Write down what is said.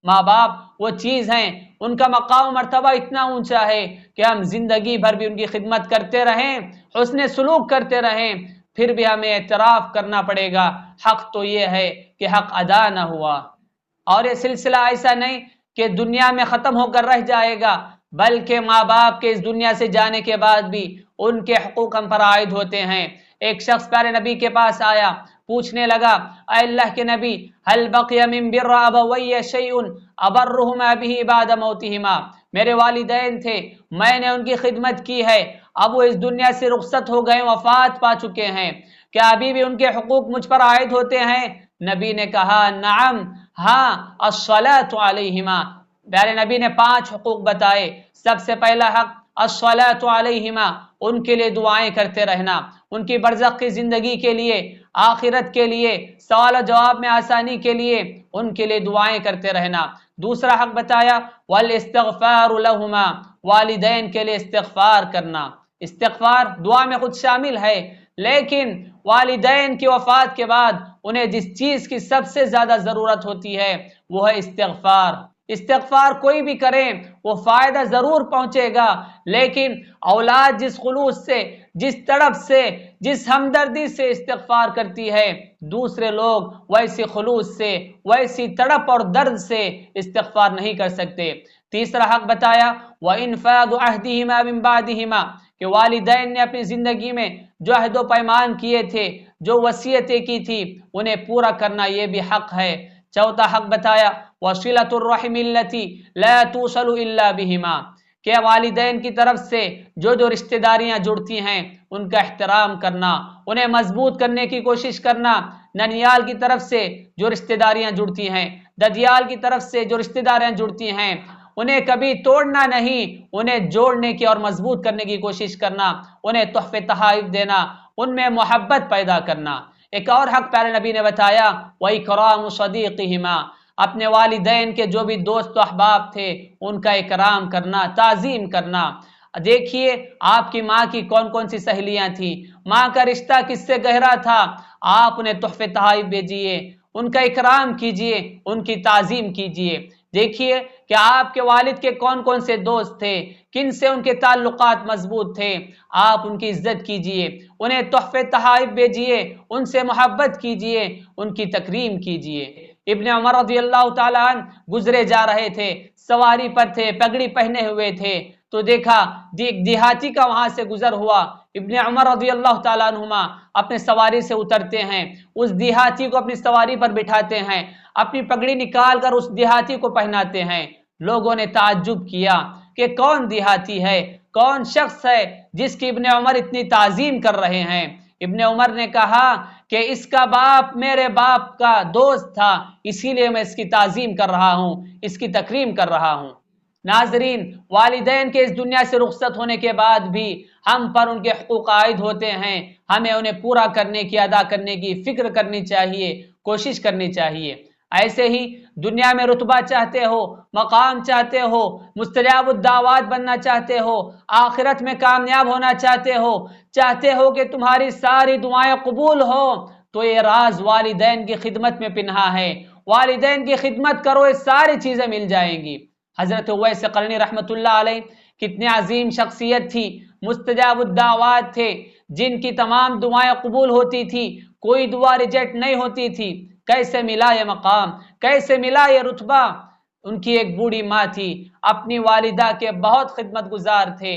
ماں باپ وہ چیز ہیں، ان کا مقام و مرتبہ اتنا اونچا ہے کہ ہم زندگی بھر بھی ان کی خدمت کرتے رہیں، حسن سلوک کرتے رہیں، پھر بھی ہمیں اعتراف کرنا پڑے گا حق تو یہ ہے کہ حق ادا نہ ہوا۔ اور یہ سلسلہ ایسا نہیں کہ دنیا میں ختم ہو کر رہ جائے گا، بلکہ ماں باپ کے اس دنیا سے جانے کے بعد بھی ان کے حقوق ہم پر عائد ہوتے ہیں۔ ایک شخص پیارے نبی کے پاس آیا، پوچھنے لگا، اے اللہ کے نبی، هل بقی من بر ابوی شیء ابرهما به بعد موتهما، میرے والدین تھے، میں نے ان کی خدمت کی ہے، اب وہ اس دنیا سے رخصت ہو گئے، وفات پا چکے ہیں، کیا ابھی بھی ان کے حقوق مجھ پر عائد ہوتے ہیں؟ نبی نے کہا نعم، ہاں، الصلاۃ علیہما۔ پیارے نبی نے 5 حقوق بتائے۔ سب سے پہلا حق الصلاۃ علیہما، ان کے لیے دعائیں کرتے رہنا، ان کی برزخ کی زندگی کے لیے، آخرت کے لیے، سوال و جواب میں آسانی کے لیے ان کے لیے دعائیں کرتے رہنا۔ دوسرا حق بتایا والاستغفار لہما، والدین کے لیے استغفار کرنا۔ استغفار دعا میں خود شامل ہے، لیکن والدین کی وفات کے بعد انہیں جس چیز کی سب سے زیادہ ضرورت ہوتی ہے وہ ہے استغفار۔ استغفار کوئی بھی کرے وہ فائدہ ضرور پہنچے گا، لیکن اولاد جس خلوص سے، جس تڑپ سے، جس ہمدردی سے استغفار کرتی ہے، دوسرے لوگ ویسی خلوص سے، ویسی تڑپ اور درد سے استغفار نہیں کر سکتے۔ تیسرا حق بتایا وَإِنفَاذُ عَهْدِهِمَا مِن بَعْدِهِمَا، کہ والدین نے اپنی زندگی میں جو عہد و پیمان کیے تھے، جو وصیتیں کی تھی، انہیں پورا کرنا یہ بھی حق ہے۔ چوتھا حق بتایا وَصِلَةُ الرَّحِمِ الَّتِي لَا تُوصَلُ إِلَّا بِهِمَا، کہ والدین کی طرف سے جو رشتہ داریاں جڑتی ہیں ان کا احترام کرنا، انہیں مضبوط کرنے کی کوشش کرنا۔ ننیال کی طرف سے جو رشتہ داریاں جڑتی ہیں، ددیال کی طرف سے جو رشتہ داریاں جڑتی ہیں، انہیں کبھی توڑنا نہیں، انہیں جوڑنے کی اور مضبوط کرنے کی کوشش کرنا، انہیں تحفے تحائف دینا، ان میں محبت پیدا کرنا۔ ایک اور حق پیارے نبی نے بتایا وَإِكْرَامُ صَدِيقِهِمَا، اپنے والدین کے جو بھی دوست و احباب تھے ان کا اکرام کرنا، تعظیم کرنا۔ دیکھیے آپ کی ماں کی کون کون سی سہیلیاں تھیں، ماں کا رشتہ کس سے گہرا تھا، آپ انہیں تحفے تحائف بھیجیے، ان کا اکرام کیجیے، ان کی تعظیم کیجیے۔ دیکھیے کہ آپ کے والد کے کون کون سے دوست تھے، کن سے ان کے تعلقات مضبوط تھے، آپ ان کی عزت کیجیے، انہیں تحفے تحائف بھیجیے، ان سے محبت کیجیے، ان کی تکریم کیجیے۔ ابن عمر رضی اللہ تعالیٰ عنہ گزرے جا رہے تھے، سواری پر تھے، پگڑی پہنے ہوئے تھے، تو دیکھا ایک دیہاتی کا وہاں سے گزر ہوا۔ ابن عمر رضی اللہ تعالیٰ عنہما اپنے سواری سے اترتے ہیں، اس دیہاتی کو اپنی سواری پر بٹھاتے ہیں، اپنی پگڑی نکال کر اس دیہاتی کو پہناتے ہیں۔ لوگوں نے تعجب کیا کہ کون دیہاتی ہے، کون شخص ہے جس کی ابن عمر اتنی تعظیم کر رہے ہیں۔ ابن عمر نے کہا کہ اس کا باپ میرے باپ کا دوست تھا، اسی لیے میں اس کی تعظیم کر رہا ہوں، اس کی تکریم کر رہا ہوں۔ ناظرین، والدین کے اس دنیا سے رخصت ہونے کے بعد بھی ہم پر ان کے حقوق عائد ہوتے ہیں، ہمیں انہیں پورا کرنے کی، ادا کرنے کی فکر کرنی چاہیے، کوشش کرنی چاہیے۔ ایسے ہی دنیا میں رتبہ چاہتے ہو، مقام چاہتے ہو، مستجاب الدعوات بننا چاہتے ہو، آخرت میں کامیاب ہونا چاہتے ہو کہ تمہاری ساری دعائیں قبول ہو، تو یہ راز والدین کی خدمت میں پنہا ہے۔ والدین کی خدمت کرو، یہ ساری چیزیں مل جائیں گی۔ حضرت اویس قرنی رحمۃ اللہ علیہ کتنی عظیم شخصیت تھی، مستجاب الدعوات تھے، جن کی تمام دعائیں قبول ہوتی تھی، کوئی دعا ریجیکٹ نہیں ہوتی تھی۔ کیسے ملا یہ مقام، کیسے ملا یہ رتبہ؟ ان کی ایک بوڑھی ماں تھی، اپنی والدہ کے بہت خدمت گزار تھے۔